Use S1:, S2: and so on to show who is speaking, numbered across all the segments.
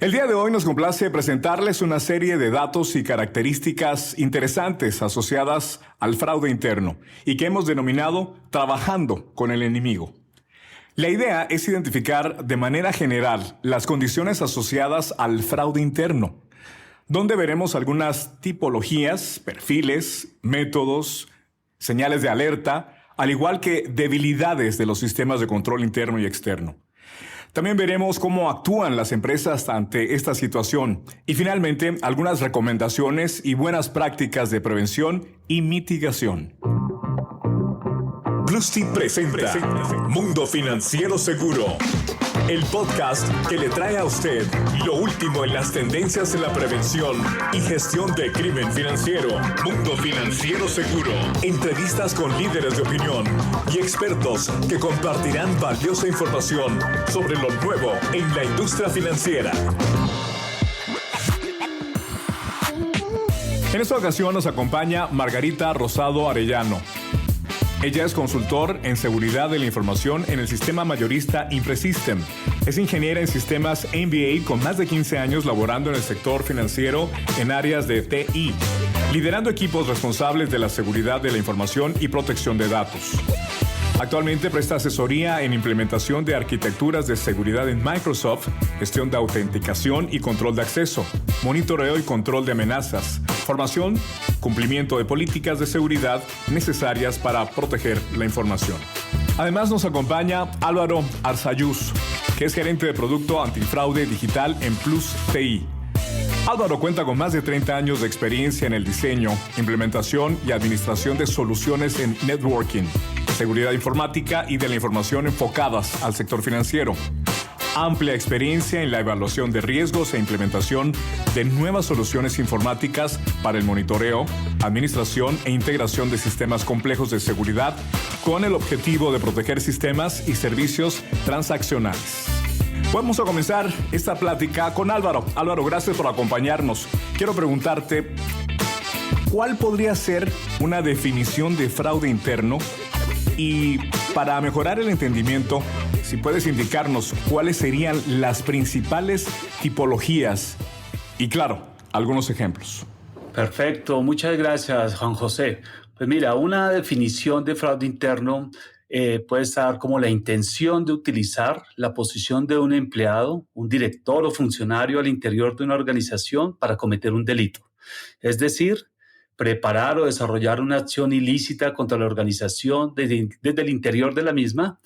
S1: El día de hoy nos complace presentarles una serie de datos y características interesantes asociadas al fraude interno y que hemos denominado trabajando con el enemigo. La idea es identificar de manera general las condiciones asociadas al fraude interno, donde veremos algunas tipologías, perfiles, métodos, señales de alerta, al igual que debilidades de los sistemas de control interno y externo. También veremos cómo actúan las empresas ante esta situación y finalmente algunas recomendaciones y buenas prácticas de prevención y mitigación.
S2: Bluestein presenta Mundo Financiero Seguro, el podcast que le trae a usted lo último en las tendencias en la prevención y gestión de crimen financiero. Mundo Financiero Seguro. Entrevistas con líderes de opinión y expertos que compartirán valiosa información sobre lo nuevo en la industria financiera.
S1: En esta ocasión nos acompaña Margarita Rosado Arellano. Ella es consultor en seguridad de la información en el sistema mayorista InfraSystem. Es ingeniera en sistemas MBA con más de 15 años laborando en el sector financiero en áreas de TI, liderando equipos responsables de la seguridad de la información y protección de datos. Actualmente presta asesoría en implementación de arquitecturas de seguridad en Microsoft, gestión de autenticación y control de acceso, monitoreo y control de amenazas, formación, cumplimiento de políticas de seguridad necesarias para proteger la información. Además nos acompaña Álvaro Arzayuz, que es gerente de producto antifraude digital en Plus TI. Álvaro cuenta con más de 30 años de experiencia en el diseño, implementación y administración de soluciones en networking, seguridad informática y de la información enfocadas al sector financiero. Amplia experiencia en la evaluación de riesgos e implementación de nuevas soluciones informáticas para el monitoreo, administración e integración de sistemas complejos de seguridad con el objetivo de proteger sistemas y servicios transaccionales. Vamos a comenzar esta plática con Álvaro. Álvaro, gracias por acompañarnos. Quiero preguntarte, ¿cuál podría ser una definición de fraude interno? Y para mejorar el entendimiento, si puedes indicarnos cuáles serían las principales tipologías y, claro, algunos ejemplos.
S3: Perfecto, muchas gracias, Juan José. Pues mira, una definición de fraude interno puede estar como la intención de utilizar la posición de un empleado, un director o funcionario al interior de una organización para cometer un delito. Es decir, preparar o desarrollar una acción ilícita contra la organización desde el interior de la misma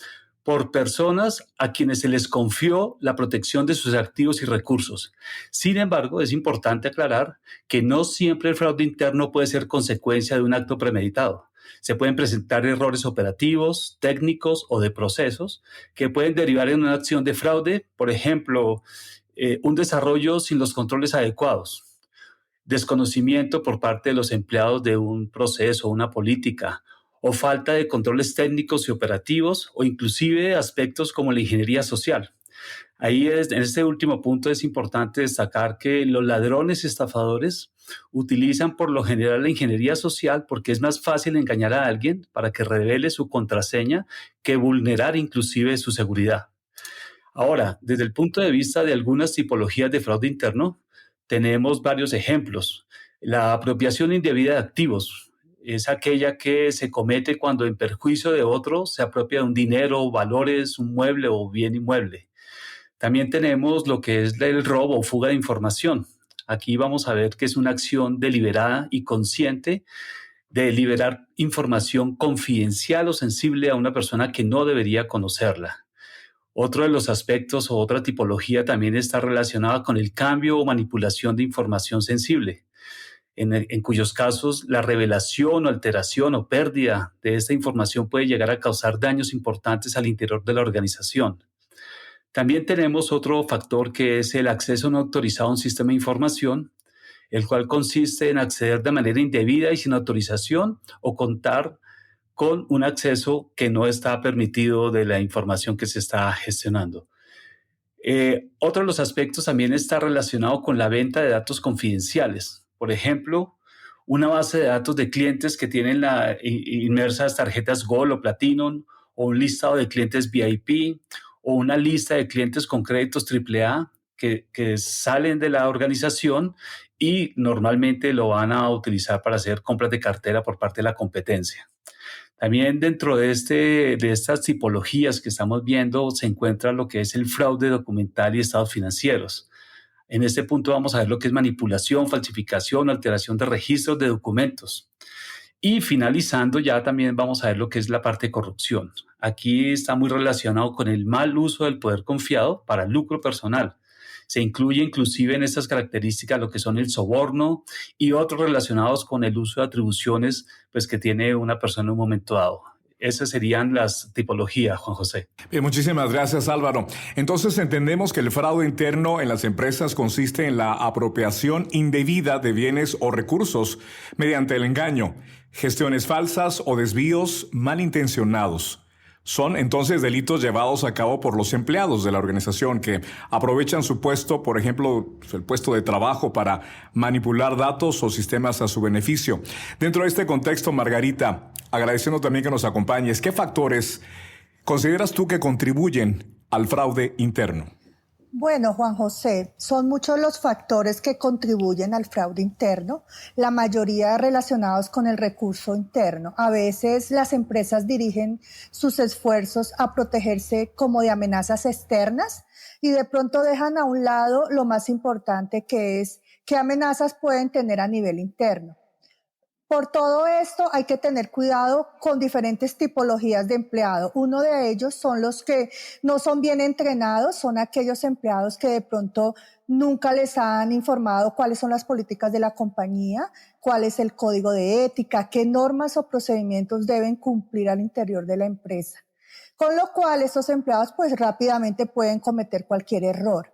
S3: por personas a quienes se les confió la protección de sus activos y recursos. Sin embargo, es importante aclarar que no siempre el fraude interno puede ser consecuencia de un acto premeditado. Se pueden presentar errores operativos, técnicos o de procesos que pueden derivar en una acción de fraude, por ejemplo, un desarrollo sin los controles adecuados, desconocimiento por parte de los empleados de un proceso o una política, o falta de controles técnicos y operativos, o inclusive aspectos como la ingeniería social. En este último punto es importante destacar que los ladrones y estafadores utilizan por lo general la ingeniería social porque es más fácil engañar a alguien para que revele su contraseña que vulnerar inclusive su seguridad. Ahora, desde el punto de vista de algunas tipologías de fraude interno, tenemos varios ejemplos. La apropiación indebida de activos es aquella que se comete cuando en perjuicio de otro se apropia de un dinero, valores, un mueble o bien inmueble. También tenemos lo que es el robo o fuga de información. Aquí vamos a ver que es una acción deliberada y consciente de liberar información confidencial o sensible a una persona que no debería conocerla. Otro de los aspectos o otra tipología también está relacionada con el cambio o manipulación de información sensible, en cuyos casos la revelación o alteración o pérdida de esta información puede llegar a causar daños importantes al interior de la organización. También tenemos otro factor que es el acceso no autorizado a un sistema de información, el cual consiste en acceder de manera indebida y sin autorización o contar con un acceso que no está permitido de la información que se está gestionando. Otro de los aspectos también está relacionado con la venta de datos confidenciales. Por ejemplo, una base de datos de clientes que tienen inmersas tarjetas Gold o Platinum, o un listado de clientes VIP, o una lista de clientes con créditos AAA, que salen de la organización y normalmente lo van a utilizar para hacer compras de cartera por parte de la competencia. También dentro de estas tipologías que estamos viendo se encuentra lo que es el fraude documental y estados financieros. En este punto vamos a ver lo que es manipulación, falsificación, alteración de registros de documentos. Y finalizando ya también vamos a ver lo que es la parte de corrupción. Aquí está muy relacionado con el mal uso del poder confiado para el lucro personal. Se incluye inclusive en estas características lo que son el soborno y otros relacionados con el uso de atribuciones pues, que tiene una persona en un momento dado. Esas serían las tipologías, Juan José.
S1: Bien, muchísimas gracias, Álvaro. Entonces entendemos que el fraude interno en las empresas consiste en la apropiación indebida de bienes o recursos mediante el engaño, gestiones falsas o desvíos malintencionados. Son entonces delitos llevados a cabo por los empleados de la organización que aprovechan su puesto, por ejemplo, el puesto de trabajo para manipular datos o sistemas a su beneficio. Dentro de este contexto, Margarita, agradeciendo también que nos acompañes, ¿qué factores consideras tú que contribuyen al fraude interno?
S4: Bueno, Juan José, son muchos los factores que contribuyen al fraude interno, la mayoría relacionados con el recurso interno. A veces las empresas dirigen sus esfuerzos a protegerse como de amenazas externas y de pronto dejan a un lado lo más importante, que es qué amenazas pueden tener a nivel interno. Por todo esto hay que tener cuidado con diferentes tipologías de empleado. Uno de ellos son los que no son bien entrenados, son aquellos empleados que de pronto nunca les han informado cuáles son las políticas de la compañía, cuál es el código de ética, qué normas o procedimientos deben cumplir al interior de la empresa. Con lo cual estos empleados pues rápidamente pueden cometer cualquier error.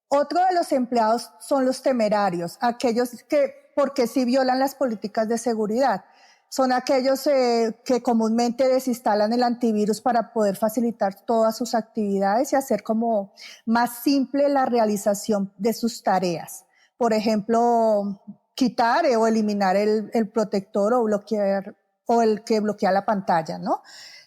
S4: Otro de los empleados son los temerarios, aquellos que porque sí violan las políticas de seguridad. Son aquellos que comúnmente desinstalan el antivirus para poder facilitar todas sus actividades y hacer como más simple la realización de sus tareas. Por ejemplo, quitar o eliminar el protector o bloquear o el que bloquea la pantalla, ¿no?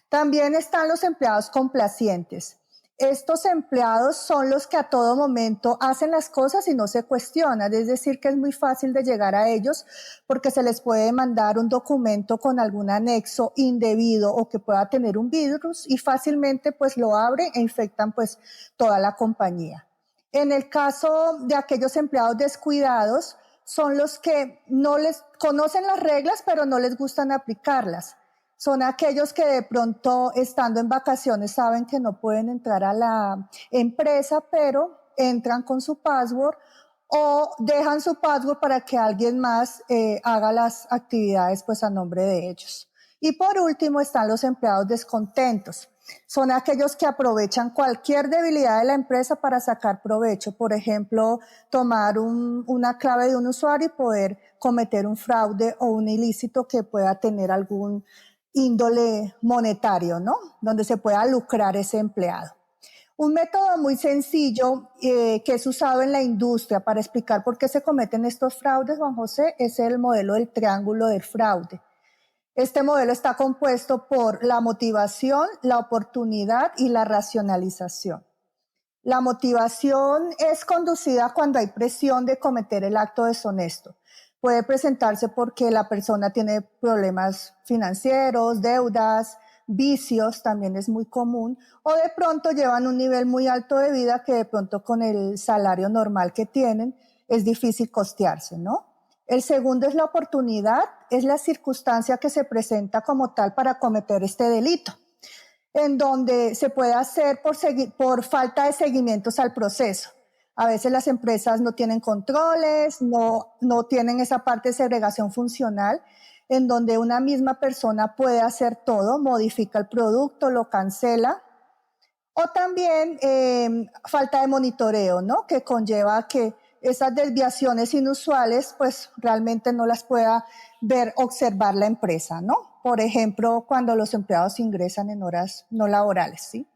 S4: También están los empleados complacientes. Estos empleados son los que a todo momento hacen las cosas y no se cuestionan, es decir, que es muy fácil de llegar a ellos porque se les puede mandar un documento con algún anexo indebido o que pueda tener un virus y fácilmente pues lo abren e infectan pues toda la compañía. En el caso de aquellos empleados descuidados, son los que no les conocen las reglas pero no les gustan aplicarlas. Son aquellos que de pronto, estando en vacaciones, saben que no pueden entrar a la empresa, pero entran con su password o dejan su password para que alguien más haga las actividades pues, a nombre de ellos. Y por último están los empleados descontentos. Son aquellos que aprovechan cualquier debilidad de la empresa para sacar provecho. Por ejemplo, tomar una clave de un usuario y poder cometer un fraude o un ilícito que pueda tener algún índole monetario, ¿no? Donde se pueda lucrar ese empleado. Un método muy sencillo que es usado en la industria para explicar por qué se cometen estos fraudes, Juan José, es el modelo del triángulo del fraude. Este modelo está compuesto por la motivación, la oportunidad y la racionalización. La motivación es conducida cuando hay presión de cometer el acto deshonesto. Puede presentarse porque la persona tiene problemas financieros, deudas, vicios, también es muy común, o de pronto llevan un nivel muy alto de vida que de pronto con el salario normal que tienen es difícil costearse, ¿no? El segundo es la oportunidad, es la circunstancia que se presenta como tal para cometer este delito, en donde se puede hacer por falta de seguimientos al proceso. A veces las empresas no tienen controles, no tienen esa parte de segregación funcional, en donde una misma persona puede hacer todo, modifica el producto, lo cancela. O también falta de monitoreo, ¿no? Que conlleva que esas desviaciones inusuales, pues realmente no las pueda observar la empresa, ¿no? Por ejemplo, cuando los empleados ingresan en horas no laborales, ¿sí?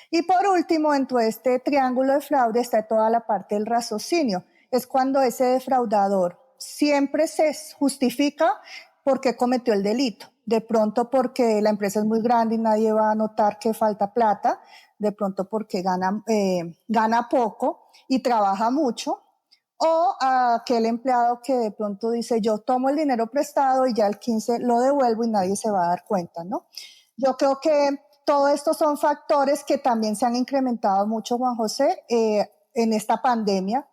S4: Y por último, dentro de este triángulo de fraude está toda la parte del raciocinio. Es cuando ese defraudador siempre se justifica por qué cometió el delito. De pronto porque la empresa es muy grande y nadie va a notar que falta plata. de pronto porque gana poco y trabaja mucho, o aquel empleado que de pronto dice, yo tomo el dinero prestado y ya el 15 lo devuelvo y nadie se va a dar cuenta, ¿no? Yo creo que todos estos son factores que también se han incrementado mucho, Juan José, en esta pandemia,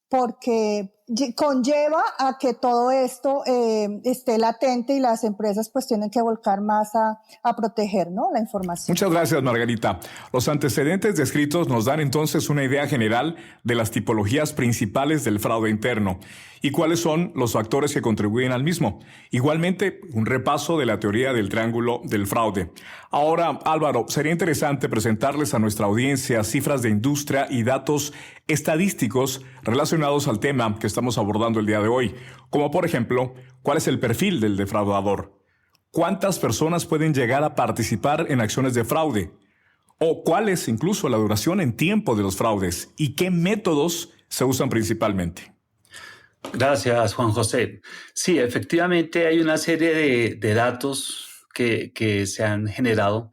S4: porque conlleva a que todo esto esté latente y las empresas pues tienen que volcar más a proteger, ¿no?, la información.
S1: Muchas gracias, Margarita. Los antecedentes descritos nos dan entonces una idea general de las tipologías principales del fraude interno y cuáles son los factores que contribuyen al mismo. Igualmente, un repaso de la teoría del triángulo del fraude. Ahora, Álvaro, sería interesante presentarles a nuestra audiencia cifras de industria y datos estadísticos relacionados al tema que estamos abordando el día de hoy, como por ejemplo, ¿cuál es el perfil del defraudador? ¿Cuántas personas pueden llegar a participar en acciones de fraude? ¿O cuál es incluso la duración en tiempo de los fraudes? ¿Y qué métodos se usan principalmente?
S3: Gracias, Juan José. Sí, efectivamente hay una serie de datos que se han generado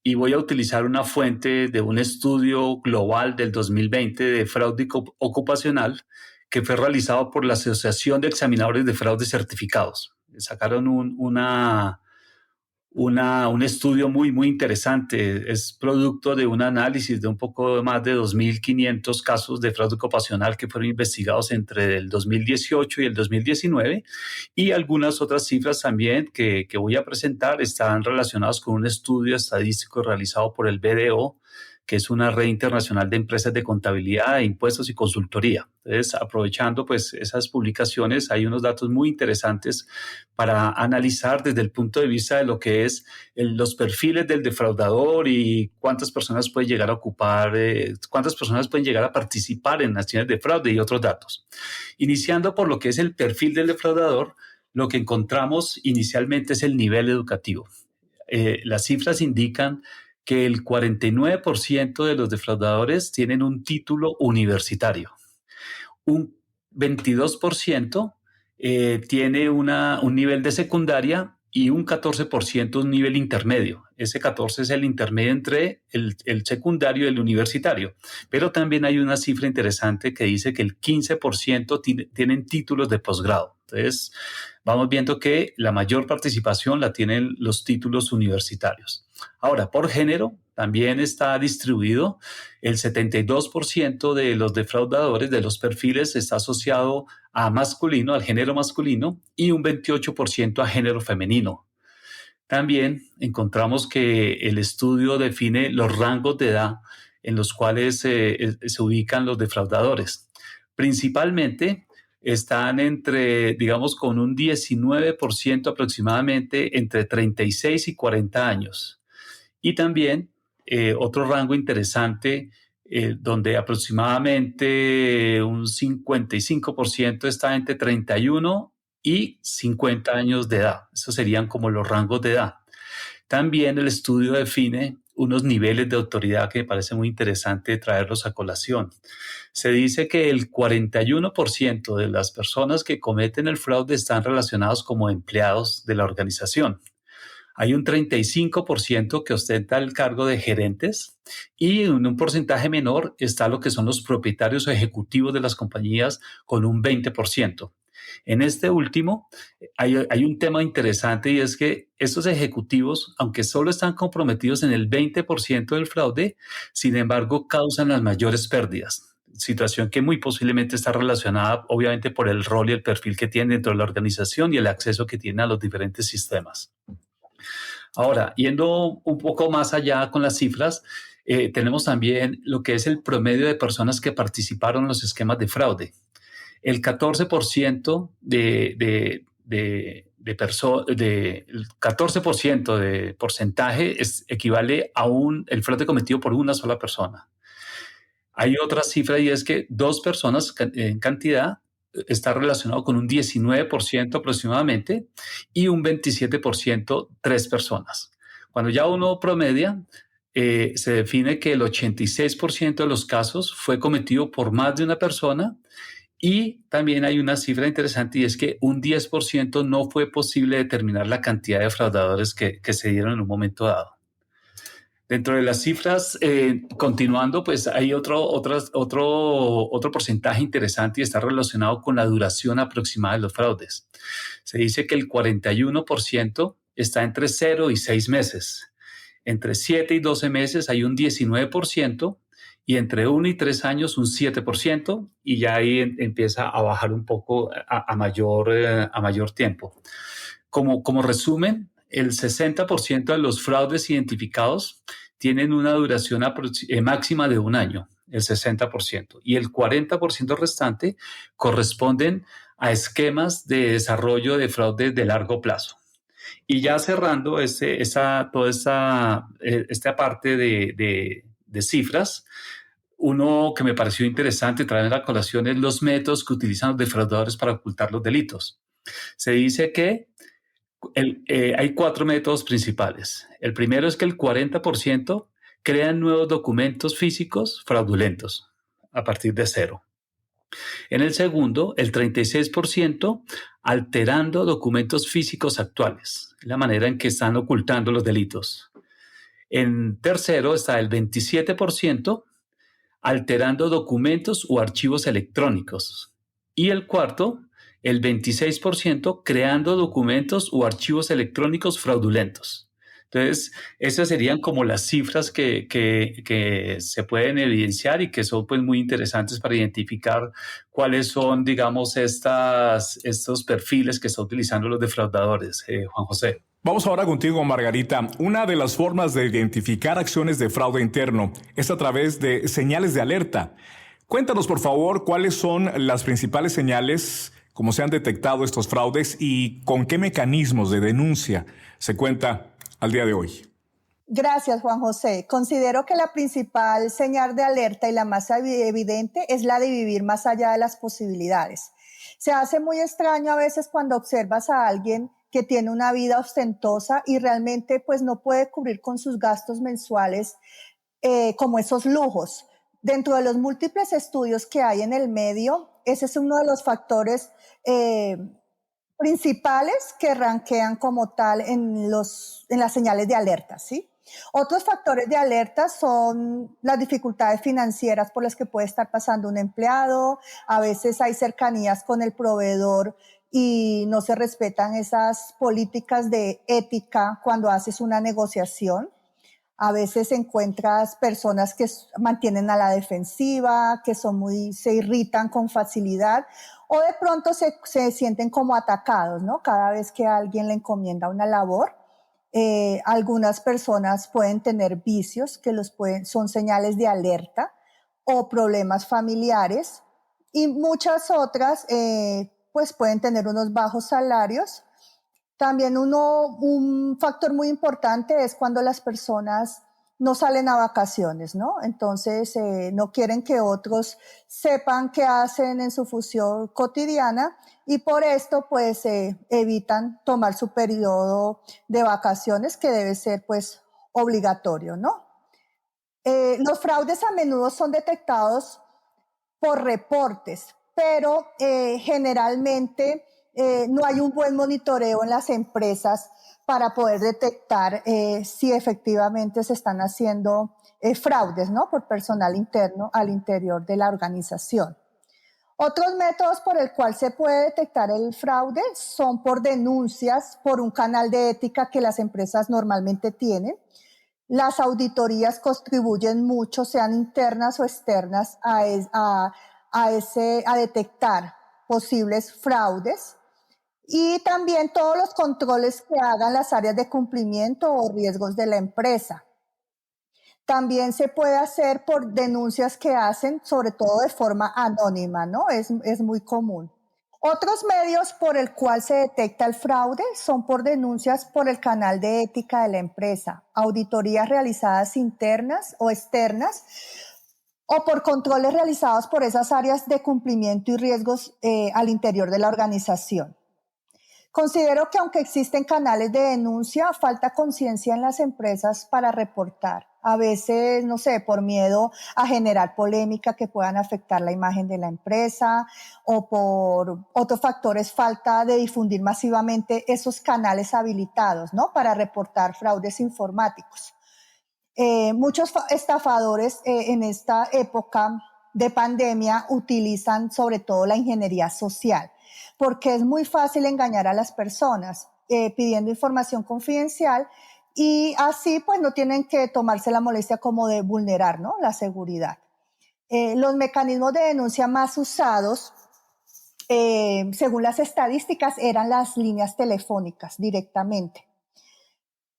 S3: y voy a utilizar una fuente de un estudio global del 2020 de fraude ocupacional que fue realizado por la Asociación de Examinadores de Fraude Certificados. Sacaron un estudio muy, muy interesante. Es producto de un análisis de un poco más de 2.500 casos de fraude ocupacional que fueron investigados entre el 2018 y el 2019, y algunas otras cifras también que voy a presentar están relacionadas con un estudio estadístico realizado por el BDO, que es una red internacional de empresas de contabilidad, impuestos y consultoría. Entonces, aprovechando pues esas publicaciones, hay unos datos muy interesantes para analizar desde el punto de vista de lo que es los perfiles del defraudador y cuántas personas pueden llegar a ocupar, cuántas personas pueden llegar a participar en acciones de fraude y otros datos. Iniciando por lo que es el perfil del defraudador, lo que encontramos inicialmente es el nivel educativo. Las cifras indican que el 49% de los defraudadores tienen un título universitario. Un 22% tiene un nivel de secundaria y un 14% un nivel intermedio. Ese 14% es el intermedio entre el secundario y el universitario. Pero también hay una cifra interesante que dice que el 15% tienen títulos de posgrado. Entonces, vamos viendo que la mayor participación la tienen los títulos universitarios. Ahora, por género, también está distribuido. El 72% de los defraudadores de los perfiles está asociado a masculino, al género masculino, y un 28% a género femenino. También encontramos que el estudio define los rangos de edad en los cuales se ubican los defraudadores. Principalmente están entre, digamos, con un 19% aproximadamente entre 36 y 40 años. Y también otro rango interesante donde aproximadamente un 55% está entre 31 y 50 años de edad. Esos serían como los rangos de edad. También el estudio define unos niveles de autoridad que me parece muy interesante traerlos a colación. Se dice que el 41% de las personas que cometen el fraude están relacionados como empleados de la organización. Hay un 35% que ostenta el cargo de gerentes y en un porcentaje menor está lo que son los propietarios o ejecutivos de las compañías con un 20%. En este último hay un tema interesante y es que estos ejecutivos, aunque solo están comprometidos en el 20% del fraude, sin embargo causan las mayores pérdidas. Situación que muy posiblemente está relacionada obviamente por el rol y el perfil que tienen dentro de la organización y el acceso que tienen a los diferentes sistemas. Ahora, yendo un poco más allá con las cifras, tenemos también lo que es el promedio de personas que participaron en los esquemas de fraude. El 14% el 14% de porcentaje equivale a el fraude cometido por una sola persona. Hay otra cifra y es que 2 personas en cantidad está relacionado con un 19% aproximadamente y un 27% 3 personas. Cuando ya uno promedia, se define que el 86% de los casos fue cometido por más de una persona y también hay una cifra interesante y es que un 10% no fue posible determinar la cantidad de defraudadores que se dieron en un momento dado. Dentro de las cifras, continuando, pues hay otro porcentaje interesante y está relacionado con la duración aproximada de los fraudes. Se dice que el 41% está entre 0 y 6 meses. Entre 7 y 12 meses hay un 19% y entre 1 y 3 años un 7%, y ya ahí empieza a bajar un poco a mayor tiempo. Como resumen, el 60% de los fraudes identificados tienen una duración máxima de 1 año, el 60%, y el 40% restante corresponden a esquemas de desarrollo de fraude de largo plazo. Y ya cerrando esta parte de cifras, uno que me pareció interesante traer a la colación es los métodos que utilizan los defraudadores para ocultar los delitos. Se dice que hay 4 métodos principales. El primero es que el 40% crean nuevos documentos físicos fraudulentos a partir de 0. En el segundo, el 36% alterando documentos físicos actuales, la manera en que están ocultando los delitos. En tercero está el 27% alterando documentos o archivos electrónicos. Y el cuarto, el 26% creando documentos o archivos electrónicos fraudulentos. Entonces, esas serían como las cifras que se pueden evidenciar y que son pues muy interesantes para identificar cuáles son, digamos, estos perfiles que están utilizando los defraudadores. Juan José.
S1: Vamos ahora contigo, Margarita. Una de las formas de identificar acciones de fraude interno es a través de señales de alerta. Cuéntanos, por favor, cuáles son las principales señales, cómo se han detectado estos fraudes y con qué mecanismos de denuncia se cuenta al día de hoy.
S4: Gracias, Juan José. Considero que la principal señal de alerta y la más evidente es la de vivir más allá de las posibilidades. Se hace muy extraño a veces cuando observas a alguien que tiene una vida ostentosa y realmente pues no puede cubrir con sus gastos mensuales como esos lujos. Dentro de los múltiples estudios que hay en el medio, ese es uno de los factores principales que rankean como tal en las señales de alerta, ¿sí? Otros factores de alerta son las dificultades financieras por las que puede estar pasando un empleado. A veces hay cercanías con el proveedor y no se respetan esas políticas de ética cuando haces una negociación. A veces encuentras personas que mantienen a la defensiva, que se irritan con facilidad, o de pronto se sienten como atacados, ¿no? Cada vez que alguien le encomienda una labor. Algunas personas pueden tener vicios que son señales de alerta, o problemas familiares, y muchas otras pues pueden tener unos bajos salarios. También un factor muy importante es cuando las personas no salen a vacaciones, ¿no? Entonces no quieren que otros sepan qué hacen en su función cotidiana y por esto pues evitan tomar su periodo de vacaciones, que debe ser pues obligatorio, ¿no? Los fraudes a menudo son detectados por reportes, pero generalmente no hay un buen monitoreo en las empresas para poder detectar si efectivamente se están haciendo fraudes, ¿no? Por personal interno al interior de la organización. Otros métodos por el cual se puede detectar el fraude son por denuncias, por un canal de ética que las empresas normalmente tienen. Las auditorías contribuyen mucho, sean internas o externas, a detectar posibles fraudes. Y también todos los controles que hagan las áreas de cumplimiento o riesgos de la empresa. También se puede hacer por denuncias que hacen, sobre todo de forma anónima, ¿no? Es muy común. Otros medios por el cual se detecta el fraude son por denuncias por el canal de ética de la empresa, auditorías realizadas internas o externas, o por controles realizados por esas áreas de cumplimiento y riesgos al interior de la organización. Considero que aunque existen canales de denuncia, falta conciencia en las empresas para reportar. A veces, no sé, por miedo a generar polémica que puedan afectar la imagen de la empresa, o por otros factores, falta de difundir masivamente esos canales habilitados, ¿no? Para reportar fraudes informáticos. Muchos estafadores en esta época de pandemia utilizan sobre todo la ingeniería social, porque es muy fácil engañar a las personas pidiendo información confidencial y así pues no tienen que tomarse la molestia como de vulnerar, ¿no?, la seguridad. Los mecanismos de denuncia más usados, según las estadísticas, eran las líneas telefónicas directamente.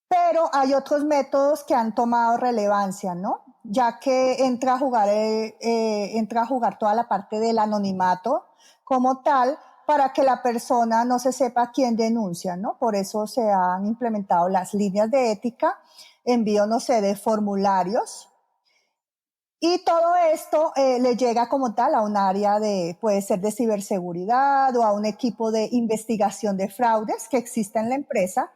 S4: Pero hay otros métodos que han tomado relevancia, ¿no?, ya que entra a jugar toda la parte del anonimato como tal, para que la persona no se sepa quién denuncia, ¿no? Por eso se han implementado las líneas de ética, envío, no sé, de formularios. Y todo esto le llega como tal a un área puede ser de ciberseguridad o a un equipo de investigación de fraudes que existe en la empresa.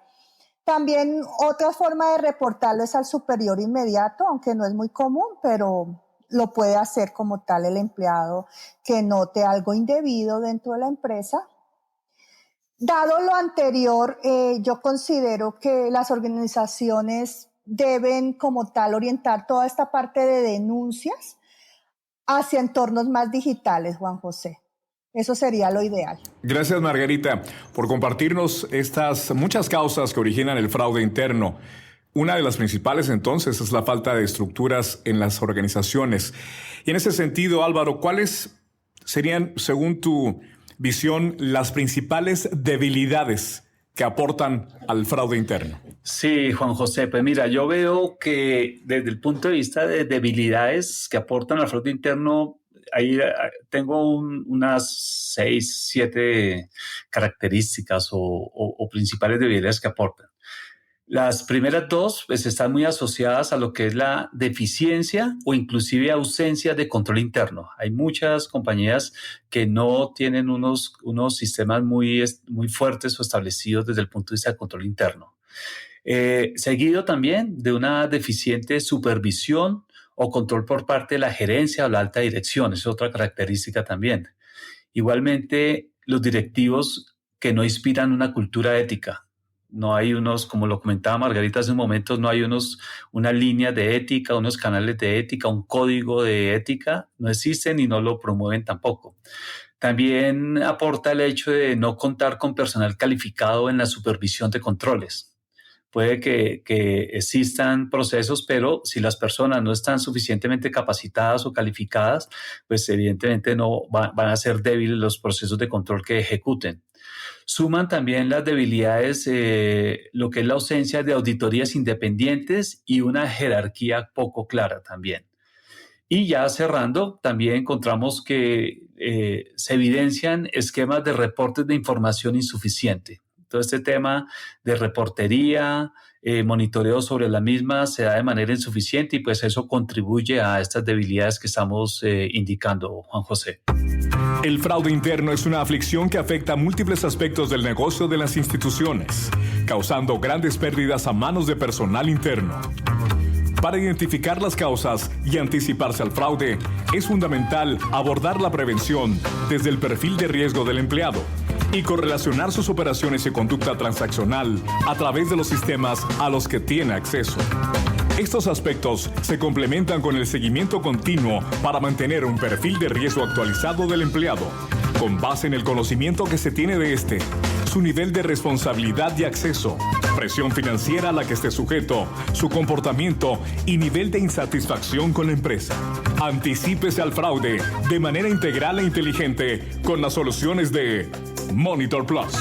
S4: También otra forma de reportarlo es al superior inmediato, aunque no es muy común, pero lo puede hacer como tal el empleado que note algo indebido dentro de la empresa. Dado lo anterior, yo considero que las organizaciones deben como tal orientar toda esta parte de denuncias hacia entornos más digitales, Juan José. Eso sería lo ideal.
S1: Gracias, Margarita, por compartirnos estas muchas causas que originan el fraude interno. Una de las principales, entonces, es la falta de estructuras en las organizaciones. Y en ese sentido, Álvaro, ¿cuáles serían, según tu visión, las principales debilidades que aportan al fraude interno?
S3: Sí, Juan José, pues mira, yo veo que desde el punto de vista de debilidades que aportan al fraude interno, ahí tengo unas 6, 7 características o principales debilidades que aportan. Las primeras dos pues, están muy asociadas a lo que es la deficiencia o inclusive ausencia de control interno. Hay muchas compañías que no tienen unos sistemas muy fuertes o establecidos desde el punto de vista de control interno. Seguido también de una deficiente supervisión o control por parte de la gerencia o la alta dirección. Es otra característica también. Igualmente, los directivos que no inspiran una cultura ética. No hay como lo comentaba Margarita hace un momento, no hay una línea de ética, unos canales de ética, un código de ética, no existen y no lo promueven tampoco. También aporta el hecho de no contar con personal calificado en la supervisión de controles. Puede que existan procesos, pero si las personas no están suficientemente capacitadas o calificadas, pues evidentemente no van a ser débiles los procesos de control que ejecuten. Suman también las debilidades, lo que es la ausencia de auditorías independientes y una jerarquía poco clara también. Y ya cerrando, también encontramos que se evidencian esquemas de reportes de información insuficiente. Todo este tema de reportería, monitoreo sobre la misma se da de manera insuficiente y pues eso contribuye a estas debilidades que estamos indicando, Juan José.
S1: El fraude interno es una aflicción que afecta múltiples aspectos del negocio de las instituciones, causando grandes pérdidas a manos de personal interno. Para identificar las causas y anticiparse al fraude, es fundamental abordar la prevención desde el perfil de riesgo del empleado y correlacionar sus operaciones y conducta transaccional a través de los sistemas a los que tiene acceso. Estos aspectos se complementan con el seguimiento continuo para mantener un perfil de riesgo actualizado del empleado, con base en el conocimiento que se tiene de este, su nivel de responsabilidad y acceso, presión financiera a la que esté sujeto, su comportamiento y nivel de insatisfacción con la empresa. Anticípese al fraude de manera integral e inteligente con las soluciones de Monitor Plus.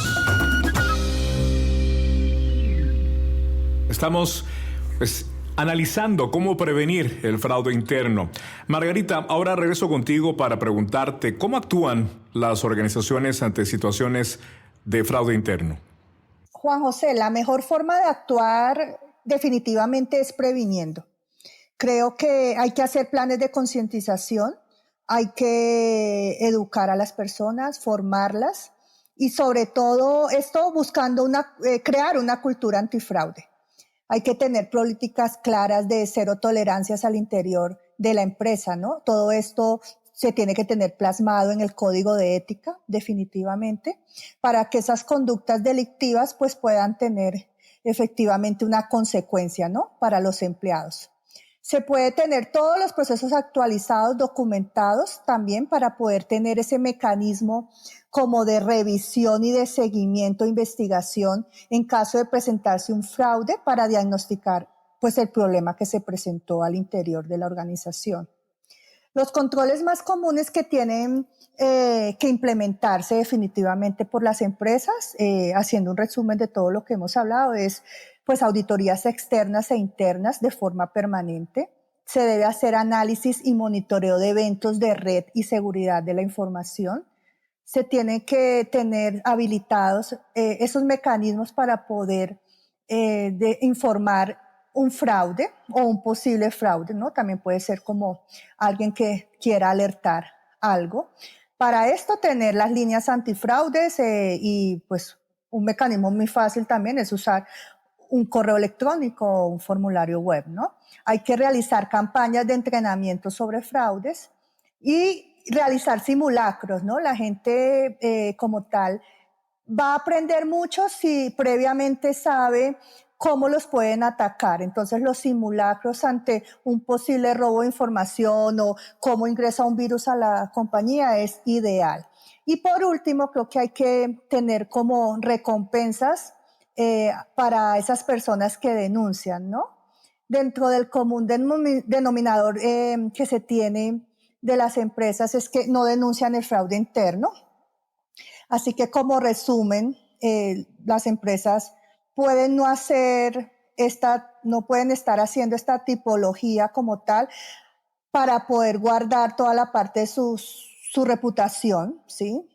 S1: Estamos analizando cómo prevenir el fraude interno. Margarita, ahora regreso contigo para preguntarte cómo actúan las organizaciones ante situaciones de fraude interno.
S4: Juan José, la mejor forma de actuar definitivamente es previniendo. Creo que hay que hacer planes de concientización, hay que educar a las personas, formarlas y sobre todo esto buscando crear una cultura antifraude. Hay que tener políticas claras de cero tolerancias al interior de la empresa, ¿no? Todo esto se tiene que tener plasmado en el código de ética, definitivamente, para que esas conductas delictivas pues puedan tener efectivamente una consecuencia, ¿no? Para los empleados. Se puede tener todos los procesos actualizados, documentados también para poder tener ese mecanismo como de revisión y de seguimiento, investigación en caso de presentarse un fraude para diagnosticar pues el problema que se presentó al interior de la organización. Los controles más comunes que tienen que implementarse definitivamente por las empresas, haciendo un resumen de todo lo que hemos hablado, es pues auditorías externas e internas de forma permanente. Se debe hacer análisis y monitoreo de eventos de red y seguridad de la información. Se tienen que tener habilitados esos mecanismos para poder informar un fraude o un posible fraude, ¿no? También puede ser como alguien que quiera alertar algo. Para esto, tener las líneas antifraudes y pues un mecanismo muy fácil también es usar un correo electrónico o un formulario web, ¿no? Hay que realizar campañas de entrenamiento sobre fraudes y realizar simulacros, ¿no? La gente como tal va a aprender mucho si previamente sabe cómo los pueden atacar. Entonces, los simulacros ante un posible robo de información o cómo ingresa un virus a la compañía es ideal. Y por último, creo que hay que tener como recompensas para esas personas que denuncian, ¿no? Dentro del común denominador que se tiene de las empresas es que no denuncian el fraude interno. Así que como resumen, las empresas pueden no pueden estar haciendo esta tipología como tal para poder guardar toda la parte de su reputación, ¿sí?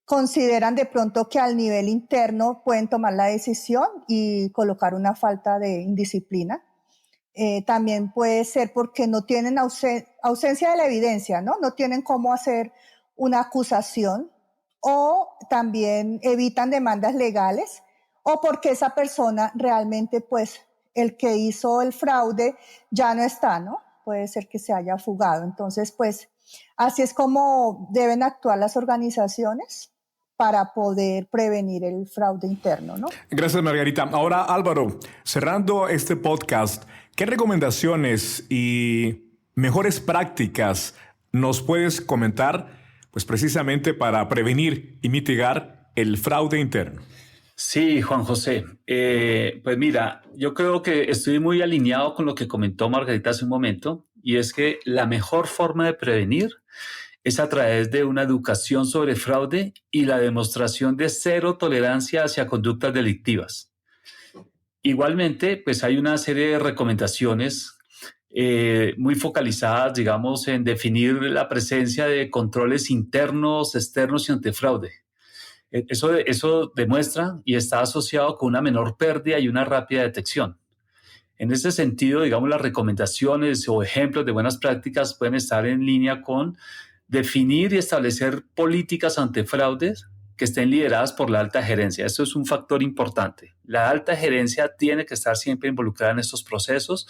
S4: Consideran de pronto que al nivel interno pueden tomar la decisión y colocar una falta de indisciplina. También puede ser porque no tienen ausencia de la evidencia, ¿no? No tienen cómo hacer una acusación, o también evitan demandas legales, o porque esa persona realmente, pues, el que hizo el fraude ya no está, ¿no? Puede ser que se haya fugado. Entonces, pues, así es como deben actuar las organizaciones para poder prevenir el fraude interno, ¿no?
S1: Gracias, Margarita. Ahora, Álvaro, cerrando este podcast, ¿qué recomendaciones y mejores prácticas nos puedes comentar, pues precisamente para prevenir y mitigar el fraude interno?
S3: Sí, Juan José. Pues mira, yo creo que estoy muy alineado con lo que comentó Margarita hace un momento, y es que la mejor forma de prevenir es a través de una educación sobre fraude y la demostración de cero tolerancia hacia conductas delictivas. Igualmente, pues hay una serie de recomendaciones muy focalizadas, digamos, en definir la presencia de controles internos, externos y antifraude. Eso demuestra y está asociado con una menor pérdida y una rápida detección. En ese sentido, digamos, las recomendaciones o ejemplos de buenas prácticas pueden estar en línea con definir y establecer políticas antifraudes que estén lideradas por la alta gerencia. Esto es un factor importante. La alta gerencia tiene que estar siempre involucrada en estos procesos,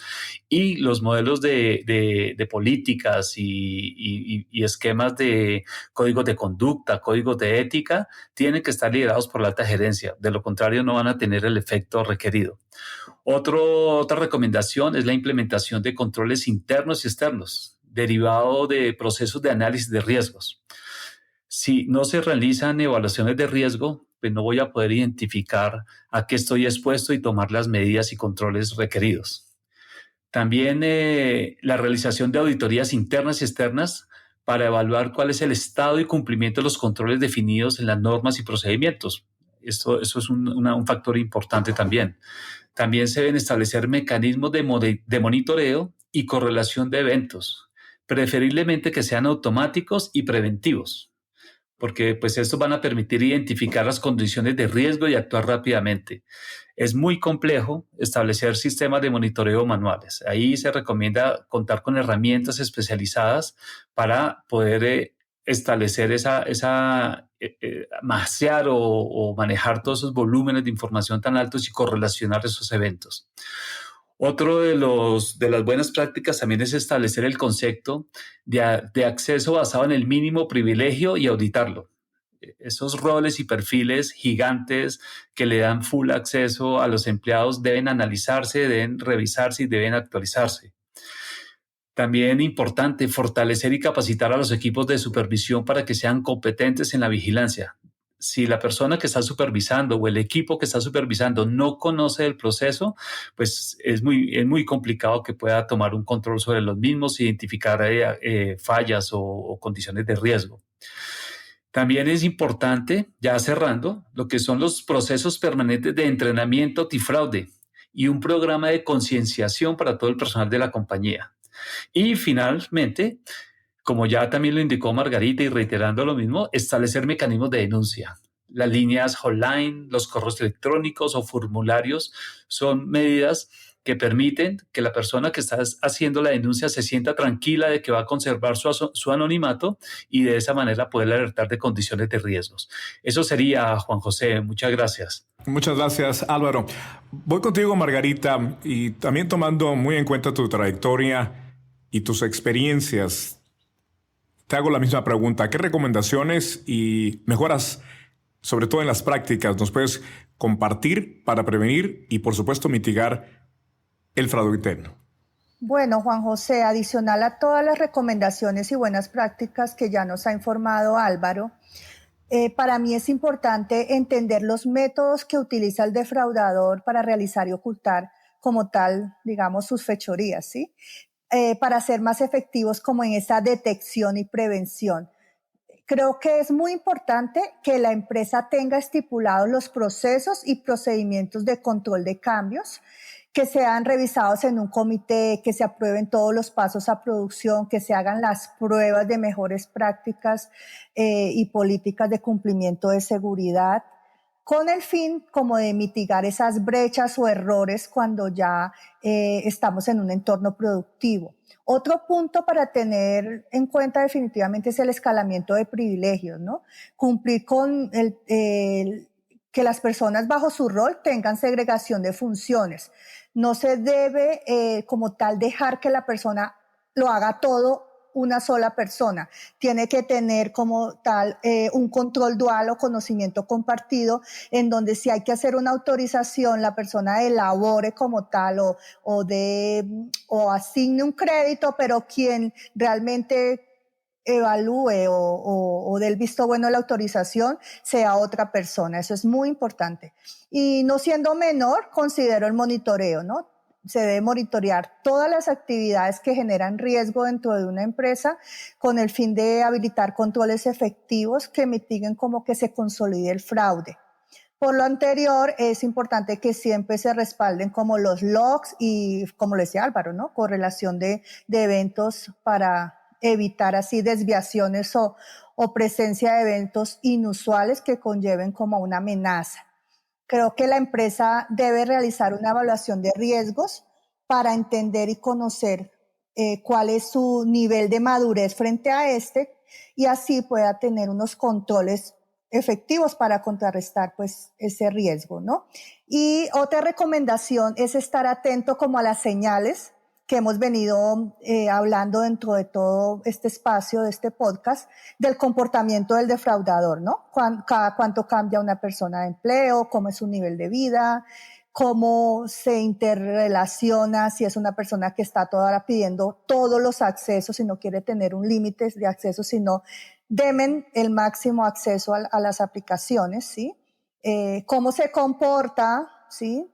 S3: y los modelos de políticas y esquemas de códigos de conducta, códigos de ética, tienen que estar liderados por la alta gerencia. De lo contrario, no van a tener el efecto requerido. Otra recomendación es la implementación de controles internos y externos, derivado de procesos de análisis de riesgos. Si no se realizan evaluaciones de riesgo, pues no voy a poder identificar a qué estoy expuesto y tomar las medidas y controles requeridos. También la realización de auditorías internas y externas para evaluar cuál es el estado y cumplimiento de los controles definidos en las normas y procedimientos. Eso es un factor importante también. También se deben establecer mecanismos de monitoreo y correlación de eventos, preferiblemente que sean automáticos y preventivos, porque pues estos van a permitir identificar las condiciones de riesgo y actuar rápidamente. Es muy complejo establecer sistemas de monitoreo manuales. Ahí se recomienda contar con herramientas especializadas para poder establecer masear o manejar todos esos volúmenes de información tan altos y correlacionar esos eventos. Otro de las buenas prácticas también es establecer el concepto de acceso basado en el mínimo privilegio y auditarlo. Esos roles y perfiles gigantes que le dan full acceso a los empleados deben analizarse, deben revisarse y deben actualizarse. También importante fortalecer y capacitar a los equipos de supervisión para que sean competentes en la vigilancia. Si la persona que está supervisando o el equipo que está supervisando no conoce el proceso, pues es muy complicado que pueda tomar un control sobre los mismos, identificar fallas o condiciones de riesgo. También es importante, ya cerrando, lo que son los procesos permanentes de entrenamiento antifraude y un programa de concienciación para todo el personal de la compañía. Y finalmente, como ya también lo indicó Margarita y reiterando lo mismo, establecer mecanismos de denuncia. Las líneas hotline, los correos electrónicos o formularios son medidas que permiten que la persona que está haciendo la denuncia se sienta tranquila de que va a conservar su anonimato y de esa manera poder alertar de condiciones de riesgos. Eso sería, Juan José. Muchas gracias.
S1: Muchas gracias, Álvaro. Voy contigo, Margarita, y también tomando muy en cuenta tu trayectoria y tus experiencias, te hago la misma pregunta. ¿Qué recomendaciones y mejoras, sobre todo en las prácticas, nos puedes compartir para prevenir y, por supuesto, mitigar el fraude interno?
S4: Bueno, Juan José, adicional a todas las recomendaciones y buenas prácticas que ya nos ha informado Álvaro, para mí es importante entender los métodos que utiliza el defraudador para realizar y ocultar como tal, digamos, sus fechorías, ¿sí? Para ser más efectivos como en esa detección y prevención. Creo que es muy importante que la empresa tenga estipulados los procesos y procedimientos de control de cambios, que sean revisados en un comité, que se aprueben todos los pasos a producción, que se hagan las pruebas de mejores prácticas y políticas de cumplimiento de seguridad, con el fin como de mitigar esas brechas o errores cuando ya estamos en un entorno productivo. Otro punto para tener en cuenta definitivamente es el escalamiento de privilegios, ¿no? Cumplir con que las personas bajo su rol tengan segregación de funciones. No se debe como tal dejar que la persona lo haga todo una sola persona. Tiene que tener como tal un control dual o conocimiento compartido, en donde si hay que hacer una autorización, la persona elabore como tal o asigne un crédito, pero quien realmente evalúe o dé el visto bueno a la autorización sea otra persona. Eso es muy importante. Y no siendo menor, considero el monitoreo, ¿no? Se debe monitorear todas las actividades que generan riesgo dentro de una empresa con el fin de habilitar controles efectivos que mitiguen como que se consolide el fraude. Por lo anterior, es importante que siempre se respalden como los logs y, como lo decía Álvaro, ¿no? Correlación de eventos para evitar así desviaciones o presencia de eventos inusuales que conlleven como una amenaza. Creo que la empresa debe realizar una evaluación de riesgos para entender y conocer cuál es su nivel de madurez frente a y así pueda tener unos controles efectivos para contrarrestar pues ese riesgo, ¿no? Y otra recomendación es estar atento como a las señales que hemos venido hablando dentro de todo este espacio, de este podcast, del comportamiento del defraudador, ¿no? Cada cuánto cambia una persona de empleo, cómo es su nivel de vida, cómo se interrelaciona, si es una persona que está toda hora pidiendo todos los accesos y no quiere tener un límite de acceso, sino denme el máximo acceso a las aplicaciones, ¿sí? Cómo se comporta, ¿sí?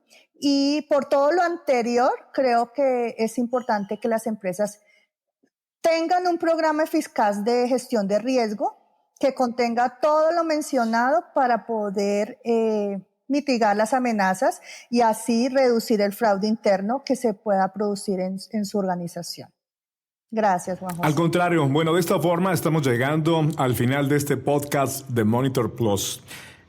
S4: Y por todo lo anterior, creo que es importante que las empresas tengan un programa eficaz de gestión de riesgo que contenga todo lo mencionado para poder mitigar las amenazas y así reducir el fraude interno que se pueda producir en su organización. Gracias, Juan José.
S1: Al contrario, bueno, de esta forma estamos llegando al final de este podcast de Monitor Plus.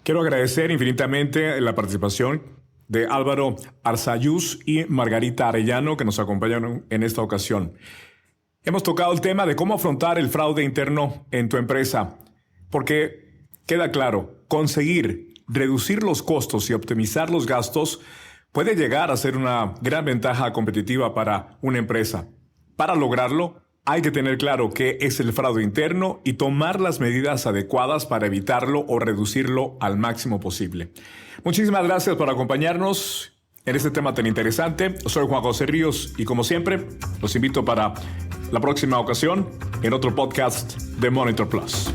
S1: Quiero agradecer infinitamente la participación de Álvaro Arzayús y Margarita Arellano, que nos acompañaron en esta ocasión. Hemos tocado el tema de cómo afrontar el fraude interno en tu empresa, porque queda claro, conseguir reducir los costos y optimizar los gastos puede llegar a ser una gran ventaja competitiva para una empresa. Para lograrlo, hay que tener claro qué es el fraude interno y tomar las medidas adecuadas para evitarlo o reducirlo al máximo posible. Muchísimas gracias por acompañarnos en este tema tan interesante. Soy Juan José Ríos y como siempre, los invito para la próxima ocasión en otro podcast de Monitor Plus.